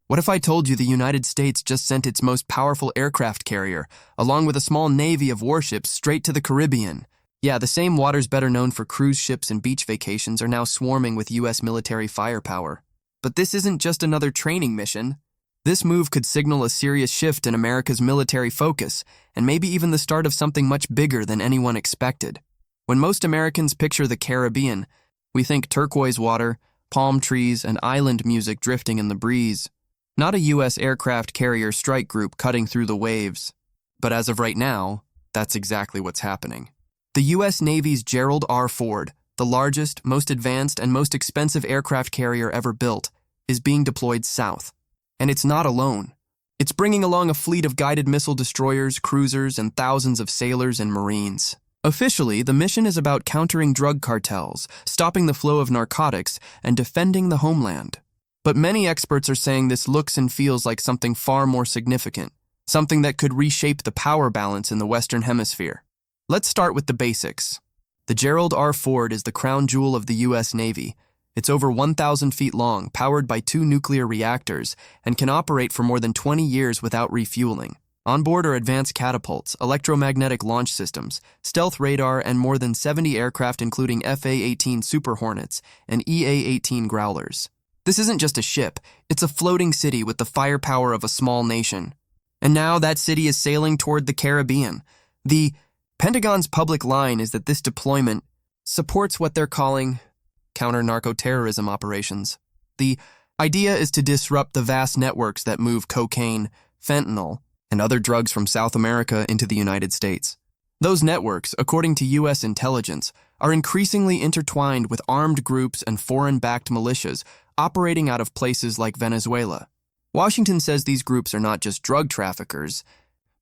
What if I told you the United States just sent its most powerful aircraft carrier, along with a small navy of warships, straight to the Caribbean? Yeah, the same waters better known for cruise ships and beach vacations are now swarming with U.S. military firepower. But this isn't just another training mission. This move could signal a serious shift in America's military focus, and maybe even the start of something much bigger than anyone expected. When most Americans picture the Caribbean, we think turquoise water, palm trees, and island music drifting in the breeze. Not a U.S. aircraft carrier strike group cutting through the waves. But as of right now, that's exactly what's happening. The U.S. Navy's Gerald R. Ford, the largest, most advanced, and most expensive aircraft carrier ever built, is being deployed south. And it's not alone. It's bringing along a fleet of guided missile destroyers, cruisers, and thousands of sailors and Marines. Officially, the mission is about countering drug cartels, stopping the flow of narcotics, and defending the homeland. But many experts are saying this looks and feels like something far more significant, something that could reshape the power balance in the Western Hemisphere. Let's start with the basics. The Gerald R. Ford is the crown jewel of the U.S. Navy. It's over 1,000 feet long, powered by 2 nuclear reactors, and can operate for more than 20 years without refueling. On board are advanced catapults, electromagnetic launch systems, stealth radar, and more than 70 aircraft including FA-18 Super Hornets and EA-18 Growlers. This isn't just a ship, it's a floating city with the firepower of a small nation. And now that city is sailing toward the Caribbean. The Pentagon's public line is that this deployment supports what they're calling counter-narco-terrorism operations. The idea is to disrupt the vast networks that move cocaine, fentanyl, and other drugs from South America into the United States. Those networks, according to U.S. intelligence, are increasingly intertwined with armed groups and foreign-backed militias operating out of places like Venezuela. Washington says these groups are not just drug traffickers,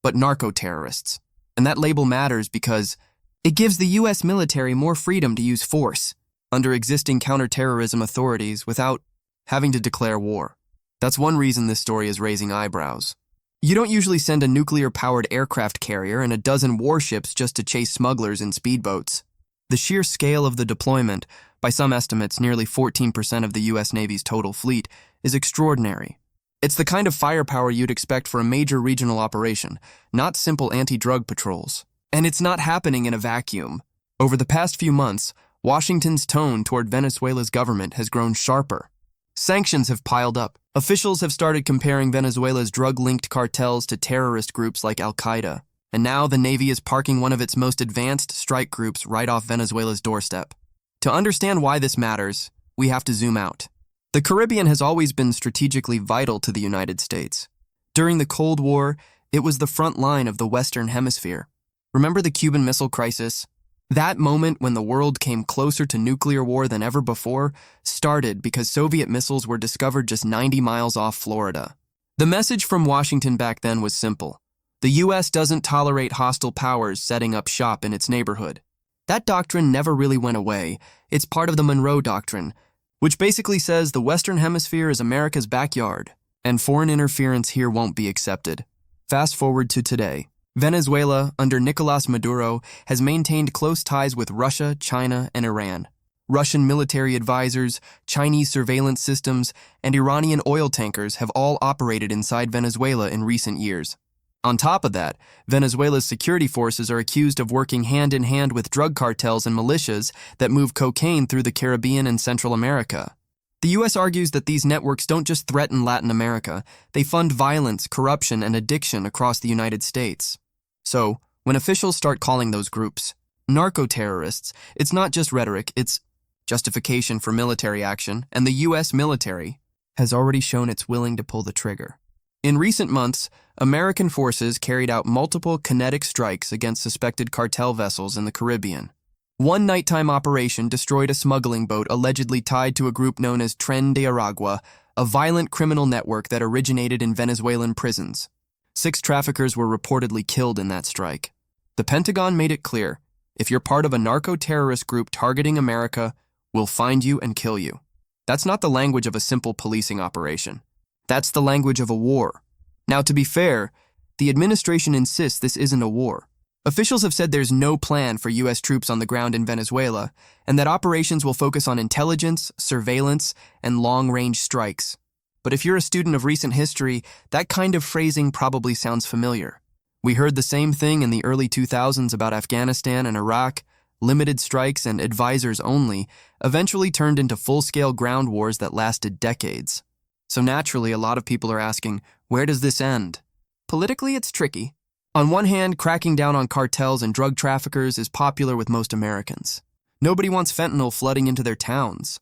but narco-terrorists. And that label matters because it gives the U.S. military more freedom to use force under existing counterterrorism authorities without having to declare war. That's one reason this story is raising eyebrows. You don't usually send a nuclear-powered aircraft carrier and a dozen warships just to chase smugglers in speedboats. The sheer scale of the deployment, by some estimates nearly 14% of the U.S. Navy's total fleet, is extraordinary. It's the kind of firepower you'd expect for a major regional operation, not simple anti-drug patrols. And it's not happening in a vacuum. Over the past few months, Washington's tone toward Venezuela's government has grown sharper. Sanctions have piled up. Officials have started comparing Venezuela's drug-linked cartels to terrorist groups like Al-Qaeda. And now the Navy is parking one of its most advanced strike groups right off Venezuela's doorstep. To understand why this matters, we have to zoom out. The Caribbean has always been strategically vital to the United States. During the Cold War, it was the front line of the Western Hemisphere. Remember the Cuban Missile Crisis? That moment when the world came closer to nuclear war than ever before started because Soviet missiles were discovered just 90 miles off Florida. The message from Washington back then was simple. The U.S. doesn't tolerate hostile powers setting up shop in its neighborhood. That doctrine never really went away. It's part of the Monroe Doctrine, which basically says the Western Hemisphere is America's backyard, and foreign interference here won't be accepted. Fast forward to today. Venezuela, under Nicolás Maduro, has maintained close ties with Russia, China, and Iran. Russian military advisors, Chinese surveillance systems, and Iranian oil tankers have all operated inside Venezuela in recent years. On top of that, Venezuela's security forces are accused of working hand-in-hand with drug cartels and militias that move cocaine through the Caribbean and Central America. The U.S. argues that these networks don't just threaten Latin America, they fund violence, corruption, and addiction across the United States. So, when officials start calling those groups narco-terrorists, it's not just rhetoric, it's justification for military action, and the U.S. military has already shown it's willing to pull the trigger. In recent months, American forces carried out multiple kinetic strikes against suspected cartel vessels in the Caribbean. One nighttime operation destroyed a smuggling boat allegedly tied to a group known as Tren de Aragua, a violent criminal network that originated in Venezuelan prisons. 6 traffickers were reportedly killed in that strike. The Pentagon made it clear, if you're part of a narco-terrorist group targeting America, we'll find you and kill you. That's not the language of a simple policing operation. That's the language of a war. Now, to be fair, the administration insists this isn't a war. Officials have said there's no plan for U.S. troops on the ground in Venezuela, and that operations will focus on intelligence, surveillance, and long-range strikes. But if you're a student of recent history, that kind of phrasing probably sounds familiar. We heard the same thing in the early 2000s about Afghanistan and Iraq. Limited strikes and advisors only eventually turned into full-scale ground wars that lasted decades. So naturally, a lot of people are asking, where does this end? Politically, it's tricky. On one hand, cracking down on cartels and drug traffickers is popular with most Americans. Nobody wants fentanyl flooding into their towns.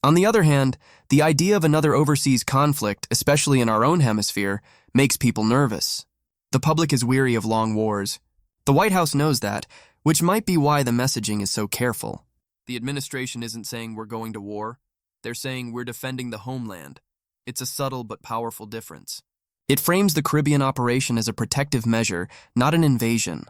On the other hand, the idea of another overseas conflict, especially in our own hemisphere, makes people nervous. The public is weary of long wars. The White House knows that, which might be why the messaging is so careful. The administration isn't saying we're going to war. They're saying we're defending the homeland. It's a subtle but powerful difference. It frames the Caribbean operation as a protective measure, not an invasion.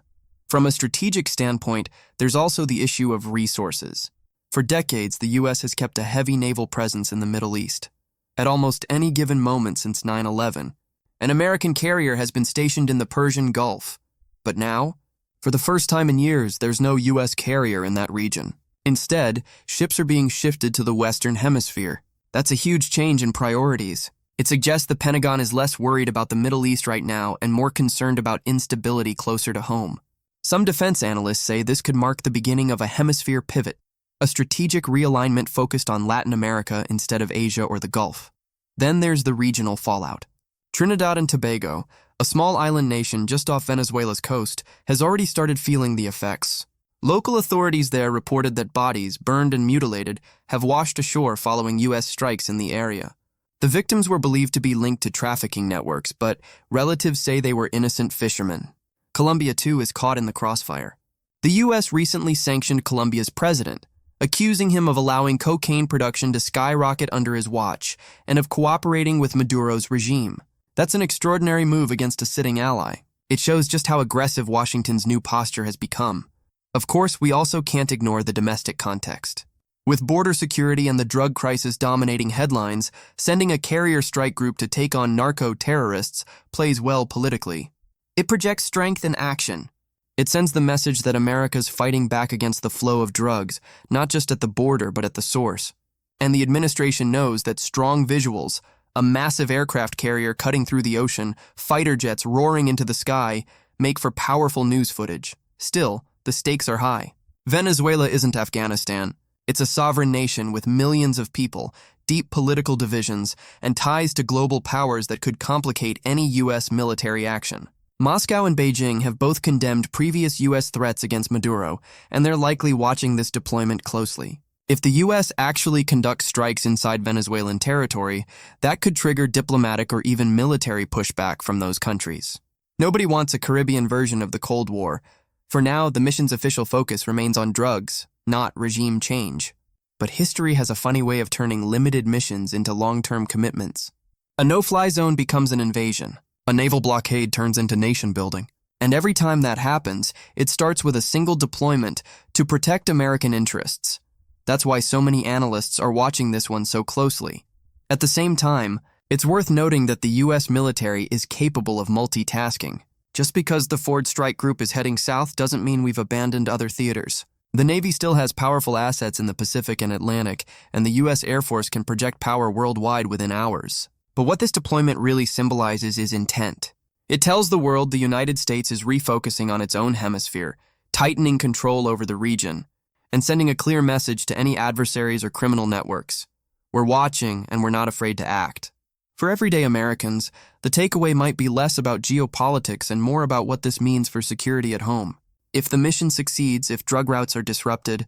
From a strategic standpoint, there's also the issue of resources. For decades, the U.S. has kept a heavy naval presence in the Middle East. At almost any given moment since 9/11, an American carrier has been stationed in the Persian Gulf. But now, for the first time in years, there's no U.S. carrier in that region. Instead, ships are being shifted to the Western Hemisphere. That's a huge change in priorities. It suggests the Pentagon is less worried about the Middle East right now and more concerned about instability closer to home. Some defense analysts say this could mark the beginning of a hemisphere pivot, a strategic realignment focused on Latin America instead of Asia or the Gulf. Then there's the regional fallout. Trinidad and Tobago, a small island nation just off Venezuela's coast, has already started feeling the effects. Local authorities there reported that bodies, burned and mutilated, have washed ashore following U.S. strikes in the area. The victims were believed to be linked to trafficking networks, but relatives say they were innocent fishermen. Colombia, too, is caught in the crossfire. The U.S. recently sanctioned Colombia's president, accusing him of allowing cocaine production to skyrocket under his watch and of cooperating with Maduro's regime. That's an extraordinary move against a sitting ally. It shows just how aggressive Washington's new posture has become. Of course, we also can't ignore the domestic context. With border security and the drug crisis dominating headlines, sending a carrier strike group to take on narco-terrorists plays well politically. It projects strength and action. It sends the message that America's fighting back against the flow of drugs, not just at the border but at the source. And the administration knows that strong visuals, a massive aircraft carrier cutting through the ocean, fighter jets roaring into the sky, make for powerful news footage. Still, the stakes are high. Venezuela isn't Afghanistan. It's a sovereign nation with millions of people, deep political divisions, and ties to global powers that could complicate any U.S. military action. Moscow and Beijing have both condemned previous U.S. threats against Maduro, and they're likely watching this deployment closely. If the U.S. actually conducts strikes inside Venezuelan territory, that could trigger diplomatic or even military pushback from those countries. Nobody wants a Caribbean version of the Cold War. For now, the mission's official focus remains on drugs, not regime change. But history has a funny way of turning limited missions into long-term commitments. A no-fly zone becomes an invasion. A naval blockade turns into nation-building. And every time that happens, it starts with a single deployment to protect American interests. That's why so many analysts are watching this one so closely. At the same time, it's worth noting that the U.S. military is capable of multitasking. Just because the Ford Strike Group is heading south doesn't mean we've abandoned other theaters. The Navy still has powerful assets in the Pacific and Atlantic, and the U.S. Air Force can project power worldwide within hours. But what this deployment really symbolizes is intent. It tells the world the United States is refocusing on its own hemisphere, tightening control over the region, and sending a clear message to any adversaries or criminal networks. We're watching, and we're not afraid to act. For everyday Americans, the takeaway might be less about geopolitics and more about what this means for security at home. If the mission succeeds, if drug routes are disrupted,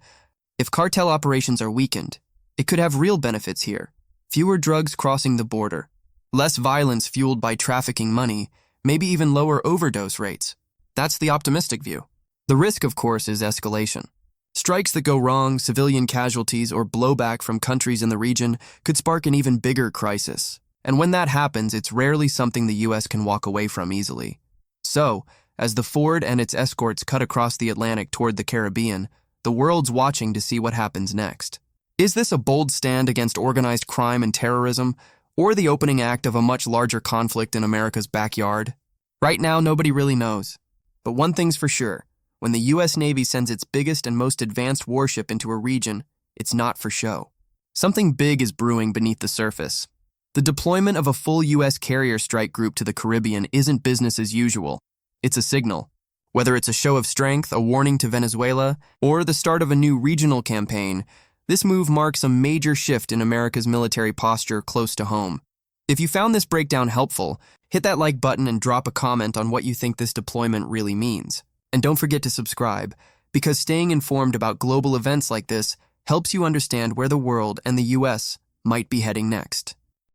if cartel operations are weakened, it could have real benefits here. Fewer drugs crossing the border, less violence fueled by trafficking money, maybe even lower overdose rates. That's the optimistic view. The risk, of course, is escalation. Strikes that go wrong, civilian casualties, or blowback from countries in the region could spark an even bigger crisis. And when that happens, it's rarely something the U.S. can walk away from easily. So, as the Ford and its escorts cut across the Atlantic toward the Caribbean, the world's watching to see what happens next. Is this a bold stand against organized crime and terrorism, or the opening act of a much larger conflict in America's backyard? Right now, nobody really knows. But one thing's for sure, when the U.S. Navy sends its biggest and most advanced warship into a region, it's not for show. Something big is brewing beneath the surface. The deployment of a full U.S. carrier strike group to the Caribbean isn't business as usual. It's a signal. Whether it's a show of strength, a warning to Venezuela, or the start of a new regional campaign, this move marks a major shift in America's military posture close to home. If you found this breakdown helpful, hit that like button and drop a comment on what you think this deployment really means. And don't forget to subscribe, because staying informed about global events like this helps you understand where the world and the U.S. might be heading next.